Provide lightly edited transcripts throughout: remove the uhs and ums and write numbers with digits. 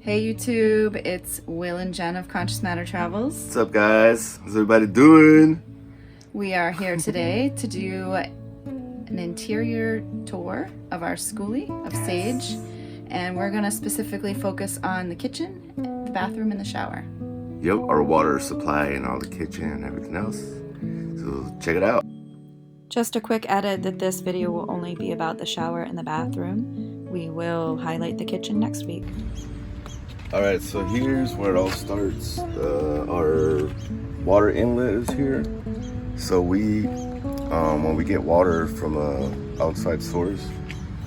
Hey YouTube, it's Will and Jenn of Conscious Matter Travels. What's up, guys? How's everybody doing? We are here today to do an interior tour of our Skoolie of Sage, and we're going to specifically focus on the kitchen, the bathroom, and the shower. Yep, our water supply and all the kitchen and everything else. So check it out. Just a quick edit that this video will only be about the shower and the bathroom. We will highlight the kitchen next week. Alright, so here's where it all starts. Our water inlet is here. So when we get water from an outside source,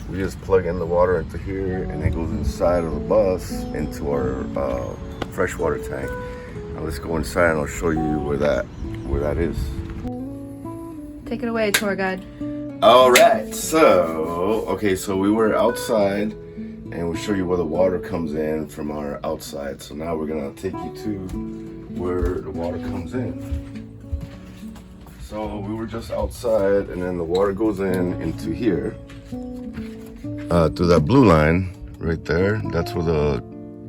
we just plug in the water into here and it goes inside of the bus into our freshwater tank. Now let's go inside and I'll show you where that is. Take it away, tour guide. Alright, so we were outside and we'll show you where the water comes in from our outside. So now we're gonna take you to where the water comes in. So we were just outside and then the water goes into here through that blue line right there. That's where the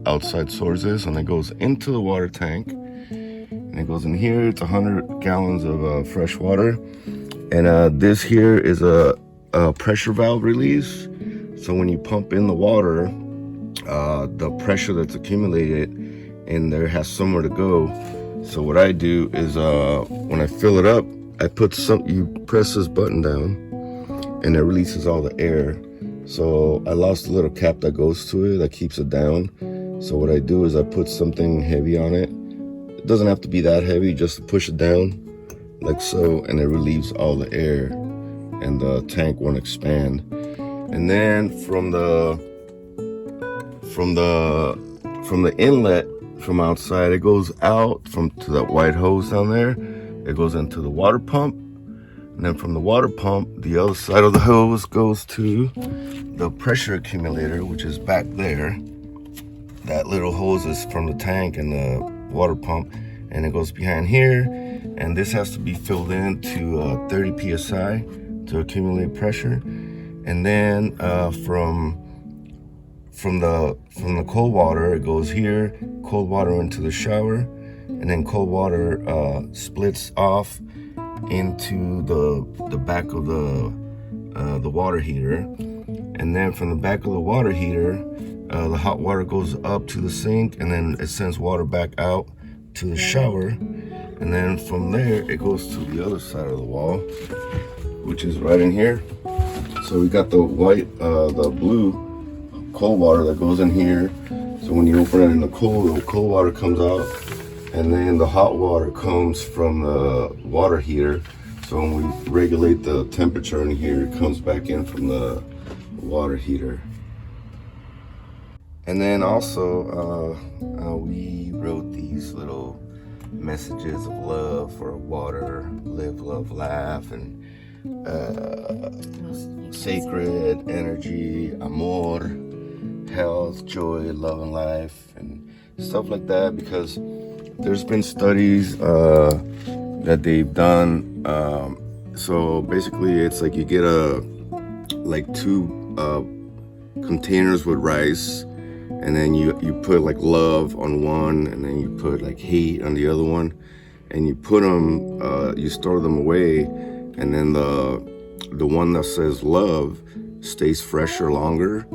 outside source is, and it goes into the water tank and it goes in here. It's 100 gallons of fresh water, and this here is a pressure valve release. So when you pump in the water, the pressure that's accumulated in there has somewhere to go. So what I do is when I fill it up, you press this button down and it releases all the air. So I lost a little cap that goes to it that keeps it down. So what I do is I put something heavy on it. It doesn't have to be that heavy, just to push it down like so, and it relieves all the air and the tank won't expand. And then from the inlet from outside, it goes out to that white hose down there. It goes into the water pump, and then from the water pump, the other side of the hose goes to the pressure accumulator, which is back there. That little hose is from the tank and the water pump, and it goes behind here. And this has to be filled in to 30 psi to accumulate pressure. And then from the cold water, it goes here, cold water into the shower, and then cold water splits off into the back of the water heater. And then from the back of the water heater, the hot water goes up to the sink, and then it sends water back out to the shower. And then from there, it goes to the other side of the wall, which is right in here. So we got the the blue cold water that goes in here. So when you open it in the cold water comes out, and then the hot water comes from the water heater. So when we regulate the temperature in here, it comes back in from the water heater. And then also we wrote these little messages of love for water: live, love, laugh, and sacred energy, amor, health, joy, love, and life, and stuff like that. Because there's been studies that they've done. So basically, it's like you get two containers with rice, and then you put like love on one, and then you put like hate on the other one, and you put them, you store them away, and then the one that says love stays fresher longer,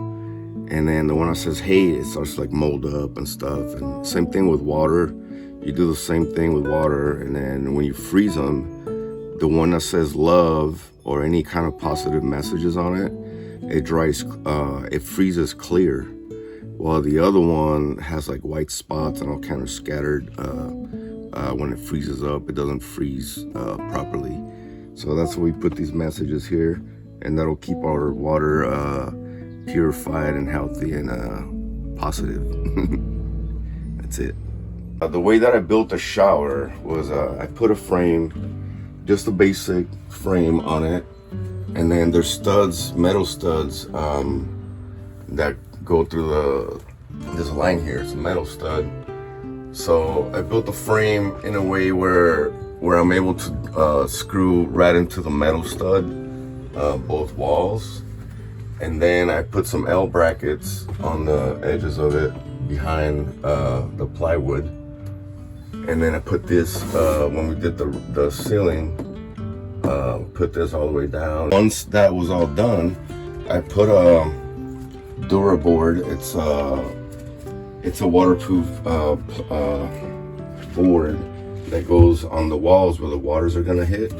and then the one that says hate, it starts to like mold up and stuff. And same thing with water. You do the same thing with water, and then when you freeze them, the one that says love or any kind of positive messages on it, it freezes clear, while the other one has like white spots and all kind of scattered. When it freezes up, it doesn't freeze properly. So that's why we put these messages here, and that'll keep our water purified and healthy and positive. That's it. The way that I built the shower was I put a frame, just a basic frame on it, and then there's studs, metal studs that go through this line here. It's a metal stud. So I built the frame in a way where I'm able to screw right into the metal stud, both walls. And then I put some L brackets on the edges of it, behind the plywood. And then I put this, when we did the ceiling, put this all the way down. Once that was all done, I put a DuraBoard. It's a waterproof board that goes on the walls where the waters are gonna hit.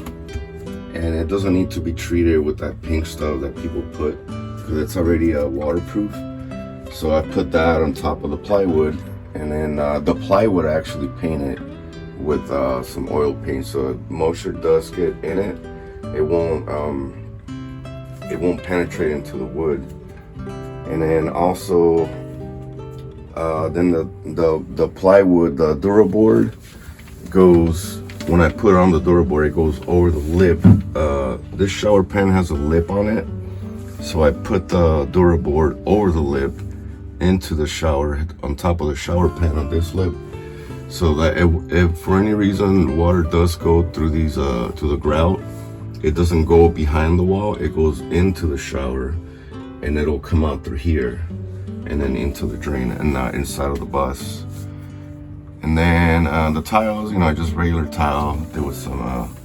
And it doesn't need to be treated with that pink stuff that people put, because it's already waterproof. So I put that on top of the plywood, and then the plywood I actually painted with some oil paint, so if moisture does get in it, it won't penetrate into the wood. And then also, then the plywood, the DuraBoard goes, when I put on the DuraBoard, it goes over the lip. This shower pan has a lip on it, so I put the DuraBoard over the lip into the shower, on top of the shower pan on this lip, so that if for any reason water does go through these to the grout, it doesn't go behind the wall, it goes into the shower, and it'll come out through here and then into the drain and not inside of the bus. And then the tiles, you know, just regular tile. There was some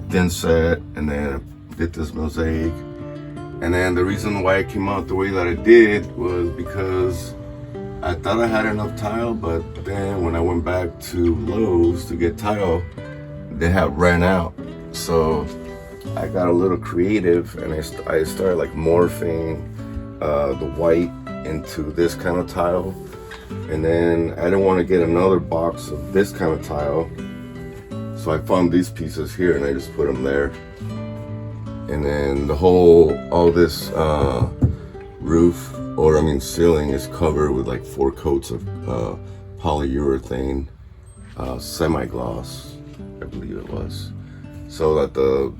thin set, and then I did this mosaic. And then the reason why it came out the way that it did was because I thought I had enough tile, but then when I went back to Lowe's to get tile, they had ran out. So I got a little creative, and I started like morphing the white into this kind of tile. And then I didn't want to get another box of this kind of tile, so I found these pieces here and I just put them there. And then all this roof, or I mean ceiling, is covered with like 4 coats of polyurethane semi-gloss, I believe it was, so that the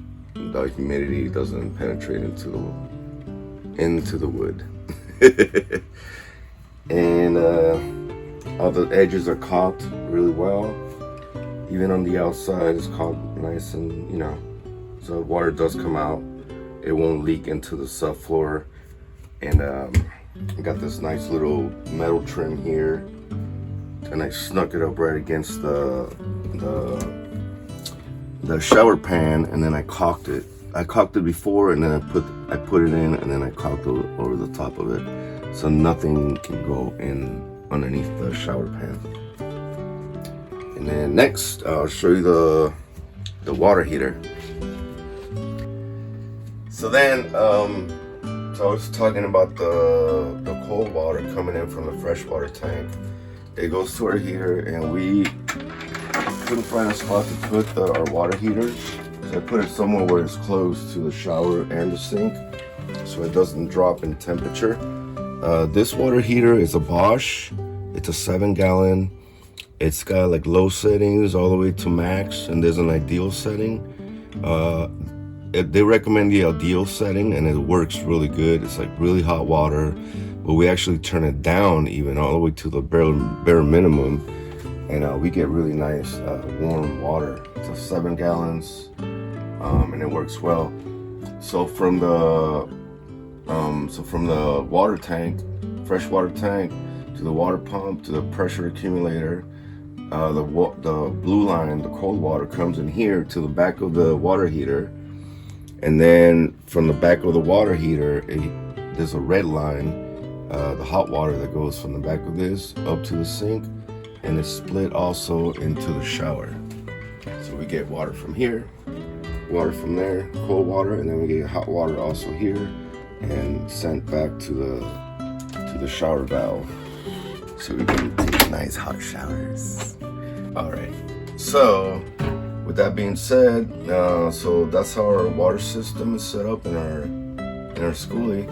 humidity doesn't penetrate into the wood. And all the edges are caulked really well. Even on the outside, it's caulked nice, and you know, so if water does come out, it won't leak into the subfloor. And I got this nice little metal trim here, and I snuck it up right against the shower pan, and then I caulked it. I caulked it before, and then I put it in, and then I caulked it over the top of it, so nothing can go in underneath the shower pan. And then next, I'll show you the water heater. So then, so I was talking about the cold water coming in from the freshwater tank. It goes to our heater, and we couldn't find a spot to put our water heater. So I put it somewhere where it's close to the shower and the sink, so it doesn't drop in temperature. This water heater is a Bosch. It's a 7-gallon. It's got like low settings all the way to max, and there's an ideal setting. They recommend the ideal setting, and it works really good. It's like really hot water, but we actually turn it down even all the way to the bare minimum, and we get really nice warm water. It's 7 gallons, and it works well. So from the water tank, freshwater tank, to the water pump, to the pressure accumulator, the blue line, the cold water, comes in here to the back of the water heater. And then from the back of the water heater, there's a red line, the hot water that goes from the back of this up to the sink, and it's split also into the shower. So we get water from here, water from there, cold water, and then we get hot water also here, and sent back to the shower valve, so we can take nice hot showers. All right, so with that being said, so that's how our water system is set up in our Skoolie.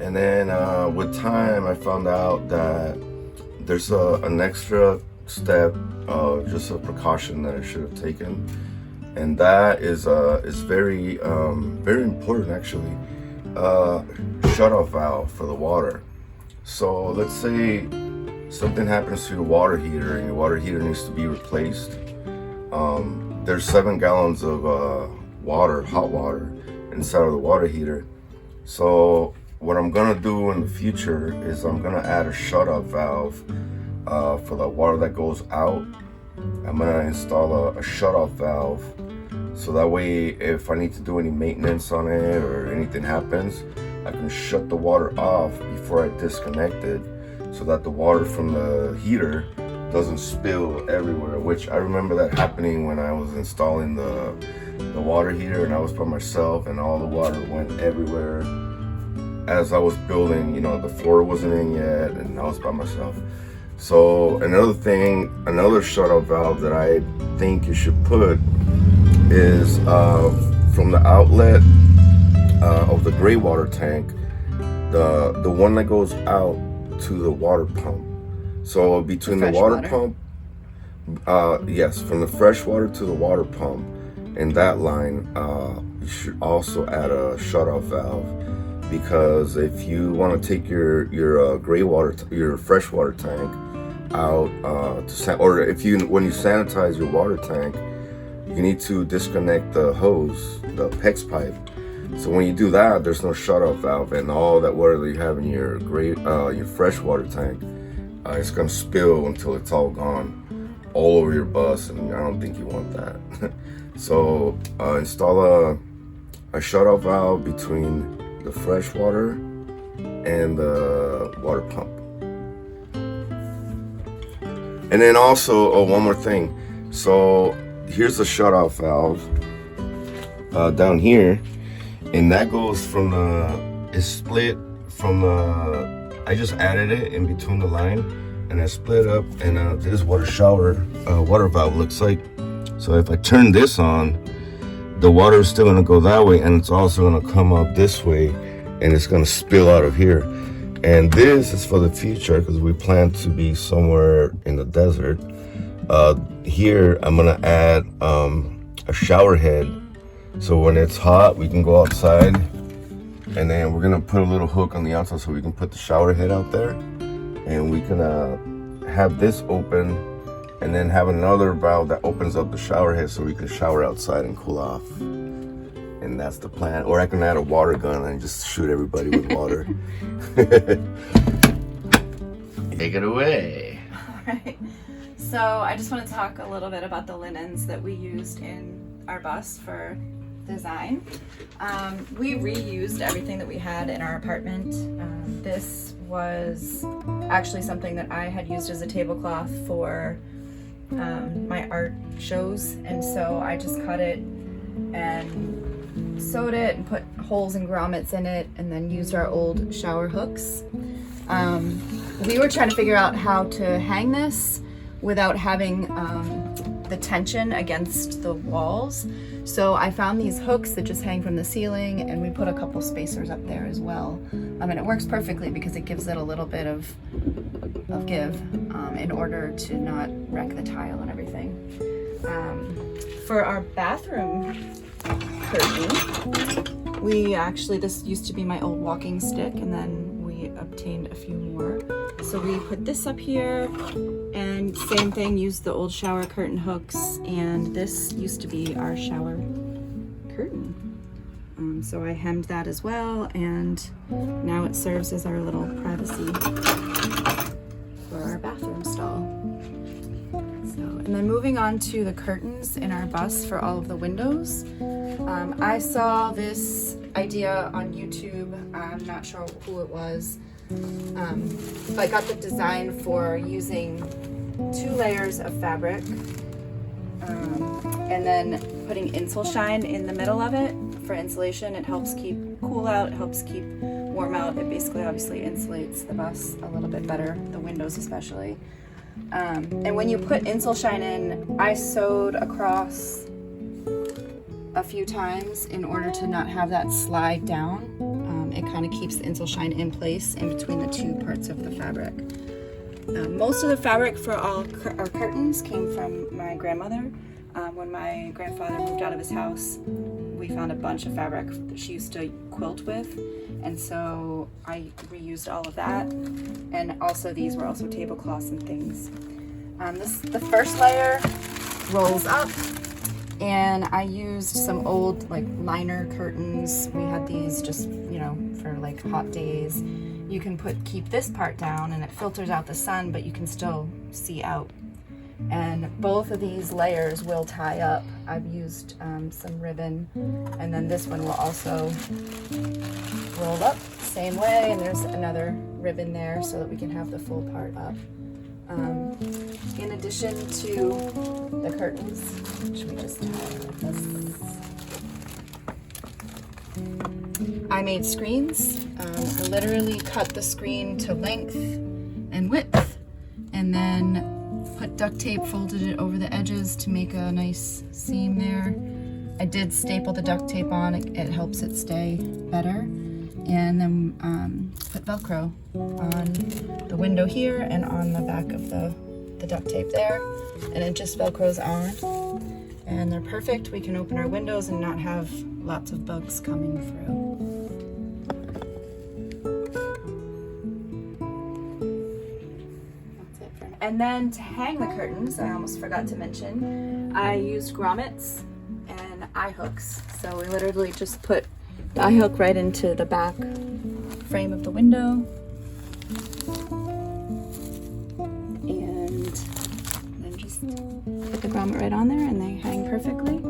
And then with time, I found out that there's an extra step, just a precaution that I should have taken, and that is very very important actually. Shutoff valve for the water. So let's say something happens to your water heater and your water heater needs to be replaced. There's 7 gallons of water, hot water, inside of the water heater. So what I'm gonna do in the future is I'm gonna add a shutoff valve for the water that goes out. I'm gonna install a shutoff valve, so that way if I need to do any maintenance on it or anything happens, I can shut the water off before I disconnect it, so that the water from the heater doesn't spill everywhere, which I remember that happening when I was installing the water heater and I was by myself, and all the water went everywhere as I was building. You know, the floor wasn't in yet and I was by myself. So another thing, another shutoff valve that I think you should put is from the outlet of the gray water tank, the one that goes out to the water pump. So between the water pump, yes, from the fresh water to the water pump, in that line, you should also add a shutoff valve, because if you want to take your gray water, your fresh water tank out or if you, when you sanitize your water tank, you need to disconnect the hose, the PEX pipe. So when you do that, there's no shutoff valve, and all that water that you have in your your fresh water tank, it's gonna spill until it's all gone all over your bus, and I don't think you want that. So install a shutoff valve between the fresh water and the water pump. And then also, one more thing. So here's the shutoff valve down here, and that goes from it's split from I just added it in between the line, and I split up, and this is what a shower water valve looks like. So if I turn this on, the water is still gonna go that way, and it's also gonna come up this way, and it's gonna spill out of here. And this is for the future, because we plan to be somewhere in the desert. Here I'm gonna add a shower head, so when it's hot we can go outside, and then we're gonna put a little hook on the outside so we can put the shower head out there, and we can have this open, and then have another valve that opens up the shower head so we can shower outside and cool off. And that's the plan. Or I can add a water gun and just shoot everybody with water. Take it away. All right. So I just want to talk a little bit about the linens that we used in our bus for design. We reused everything that we had in our apartment. This was actually something that I had used as a tablecloth for my art shows, and so I just cut it and sewed it and put holes and grommets in it, and then used our old shower hooks. We were trying to figure out how to hang this without having the tension against the walls. So I found these hooks that just hang from the ceiling, and we put a couple spacers up there as well. And it works perfectly because it gives it a little bit of give in order to not wreck the tile and everything. For our bathroom curtain, this used to be my old walking stick, and then we obtained a few more. So we put this up here, and same thing, used the old shower curtain hooks, and this used to be our shower curtain. So I hemmed that as well, and now it serves as our little privacy for our bathroom stall. And then moving on to the curtains in our bus for all of the windows. I saw this idea on YouTube. I'm not sure who it was. But I got the design for using 2 layers of fabric and then putting insul shine in the middle of it for insulation. It helps keep cool out, it helps keep warm out. It basically obviously insulates the bus a little bit better, the windows especially. And when you put insul shine in, I sewed across a few times in order to not have that slide down. It kind of keeps the insul shine in place in between the 2 parts of the fabric. Most of the fabric for all our curtains came from my grandmother. When my grandfather moved out of his house, we found a bunch of fabric that she used to quilt with, and so I reused all of that. And also these were also tablecloths and things. The first layer rolls up, And I used some old like liner curtains. We had these just, you know, for like hot days. You can keep this part down and it filters out the sun, but you can still see out. And both of these layers will tie up. I've used some ribbon, and then this one will also roll up same way, and there's another ribbon there so that we can have the full part up. In addition to the curtains, should we just tie it like this? I made screens. I literally cut the screen to length and width, and then put duct tape, folded it over the edges to make a nice seam there. I did staple the duct tape on, it helps it stay better. And then put Velcro on the window here and on the back of the duct tape there. And it just Velcros on. And they're perfect. We can open our windows and not have lots of bugs coming through. And then to hang the curtains, I almost forgot to mention, I used grommets and eye hooks. So we literally just put the eye hook right into the back frame of the window. And then just put the grommet right on there and they hang perfectly.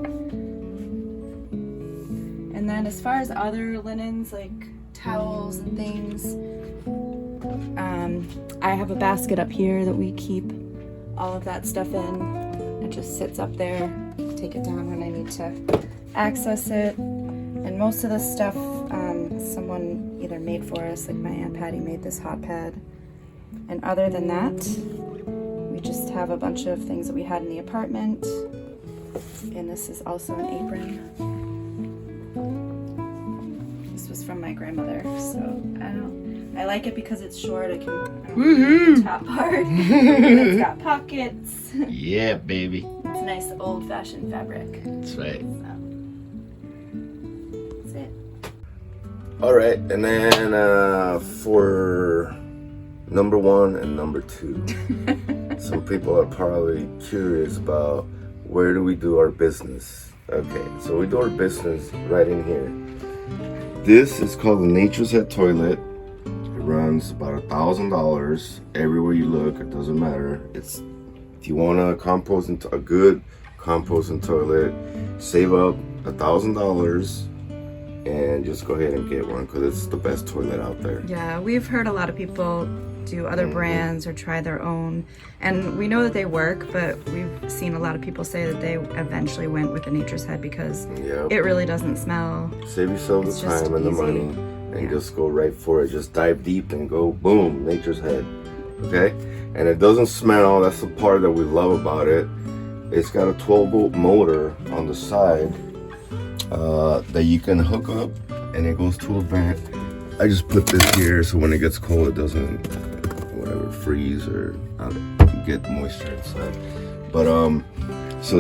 And then as far as other linens like towels and things, I have a basket up here that we keep all of that stuff in. It just sits up there. Take it down when I need to access it. And most of this stuff someone either made for us, like my Aunt Patty made this hot pad. And other than that, we just have a bunch of things that we had in the apartment. And this is also an apron. This was from my grandmother, so I like it because it's short. I can the top part. It's got pockets. Yeah, baby. It's a nice old-fashioned fabric. That's right. So, that's it. All right, and then for number 1 and number 2, some people are probably curious about where do we do our business. Okay, so we do our business right in here. This is called the Nature's Head Toilet. It runs about $1,000 everywhere you look. It doesn't matter. It's if you want a good composting toilet, save up $1,000 and just go ahead and get one because it's the best toilet out there. Yeah, we've heard a lot of people do other brands or try their own, and we know that they work, but we've seen a lot of people say that they eventually went with the Nature's Head because it really doesn't smell. Save yourself the time and the money and just go right for it. Just dive deep and go boom, Nature's Head. Okay? And it doesn't smell. That's the part that we love about it. It's got a 12-volt motor on the side that you can hook up, and it goes to a vent. I just put this here so when it gets cold it doesn't freeze or get moisture inside. But so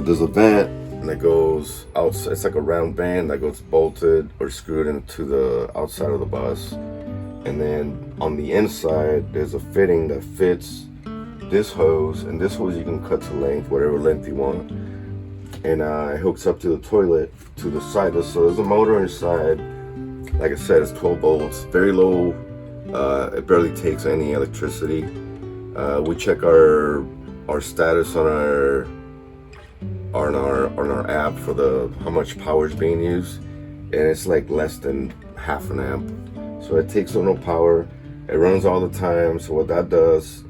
there's a vent and it goes outside. It's like a round band that goes bolted or screwed into the outside of the bus, and then on the inside there's a fitting that fits this hose, and this hose you can cut to length, whatever length you want, and it hooks up to the toilet to the side. So there's a motor inside. Like I said, it's 12 volts, very low. It barely takes any electricity. We check our status on our app for how much power is being used, and it's like less than half an amp. So it takes no power. It runs all the time. So what that does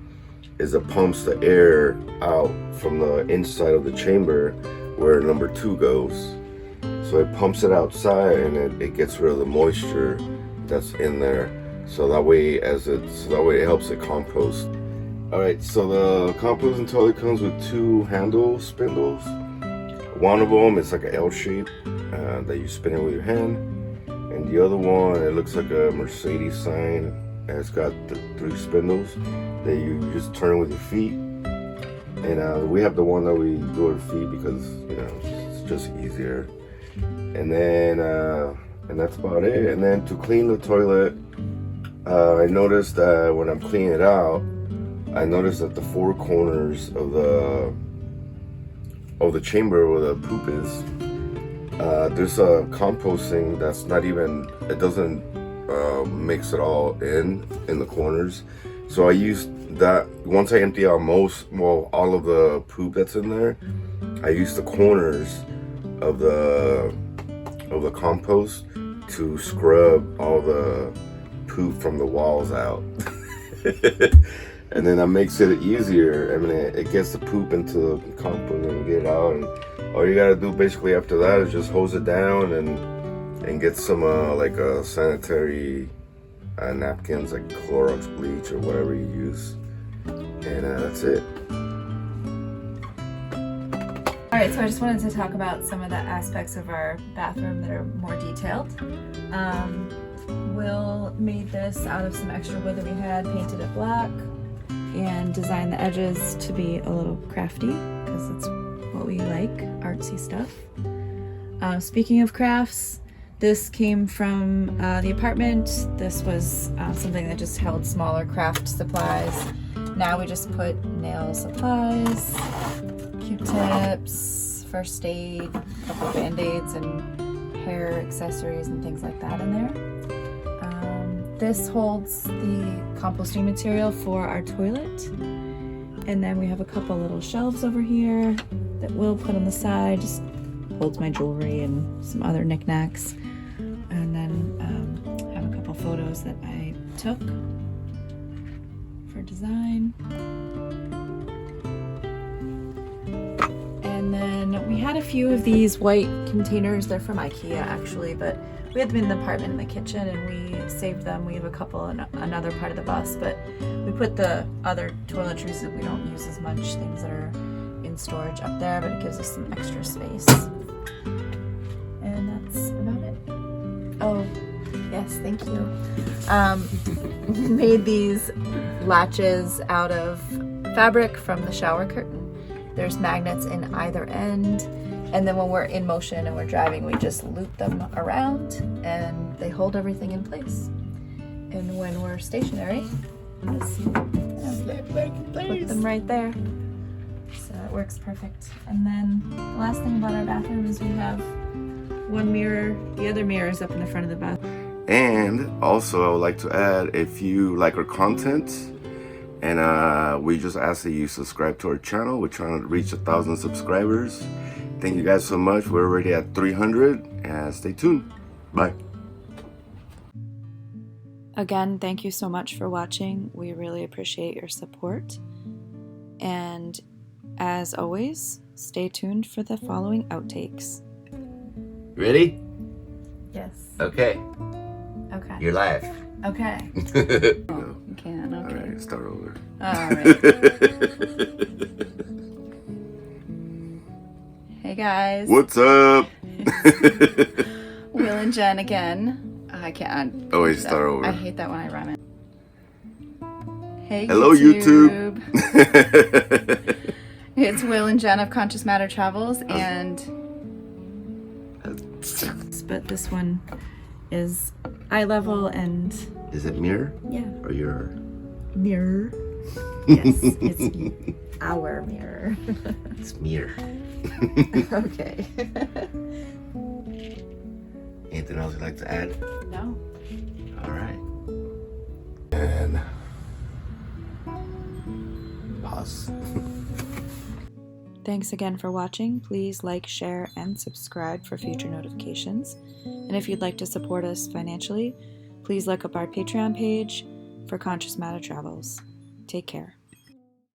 is it pumps the air out from the inside of the chamber where number 2 goes. So it pumps it outside and it gets rid of the moisture that's in there. So that way it helps it compost. All right, so the composting toilet comes with 2 handle spindles. One of them is like an L shape that you spin it with your hand, and the other one, it looks like a Mercedes sign, and it's got the 3 spindles that you just turn with your feet. And we have the one that we do with our feet because it's just easier. And then and that's about it. And then to clean the toilet, I noticed that when I'm cleaning it out, I noticed that the 4 corners of the chamber where the poop is, there's a composting that's not even, it doesn't mix it all in the corners. So I use that, once I empty out all of the poop that's in there, I use the corners of the compost to scrub all the poop from the walls out. And then that makes it easier. I mean, it gets the poop into the compost and get it out, and all you gotta do basically after that is just hose it down and get some like sanitary napkins, like Clorox bleach or whatever you use, and that's it. Alright, so I just wanted to talk about some of the aspects of our bathroom that are more detailed. Will made this out of some extra wood that we had, painted it black, and designed the edges to be a little crafty, because it's what we like, artsy stuff. Speaking of crafts, this came from the apartment. This was something that just held smaller craft supplies. Now we just put nail supplies, Q-tips, first aid, a couple of band-aids, and hair accessories and things like that in there. This holds the composting material for our toilet. And then we have a couple little shelves over here that we'll put on the side, just holds my jewelry and some other knickknacks. And then have a couple photos that I took for design. And then we had a few of these white containers. They're from IKEA actually, but we had them in the apartment in the kitchen and we saved them. We have a couple in another part of the bus, but we put the other toiletries that we don't use as much, things that are in storage up there, but it gives us some extra space. And that's about it. Oh, yes, thank you. We made these latches out of fabric from the shower curtain. There's magnets in either end. And then when we're in motion and we're driving, we just loop them around and they hold everything in place. And when we're stationary, just put them right there. So it works perfect. And then the last thing about our bathroom is we have one mirror. The other mirror is up in the front of the bathroom. And also, I would like to add, if you like our content, and we just ask that you subscribe to our channel. We're trying to reach 1,000 subscribers. Thank you guys so much. We're already at 300, and stay tuned. Bye. Again, thank you so much for watching. We really appreciate your support. And as always, stay tuned for the following outtakes. Ready? Yes. Okay. Okay. You're live. Okay. You can, okay. All right, start over. All right. Hey guys. What's up? Will and Jen again. I can't. Always start over. I hate that when I run it. Hey, hello, YouTube. It's Will and Jenn of Conscious Matter Travels, and but this one is eye level and is it mirror? Yeah. Or your mirror? Yes, it's our mirror. It's mirror. Okay. Anything else you'd like to add? No. All right. And pause. Thanks again for watching. Please like, share, and subscribe for future notifications. And if you'd like to support us financially, please look up our Patreon page for Conscious Matter Travels. Take care.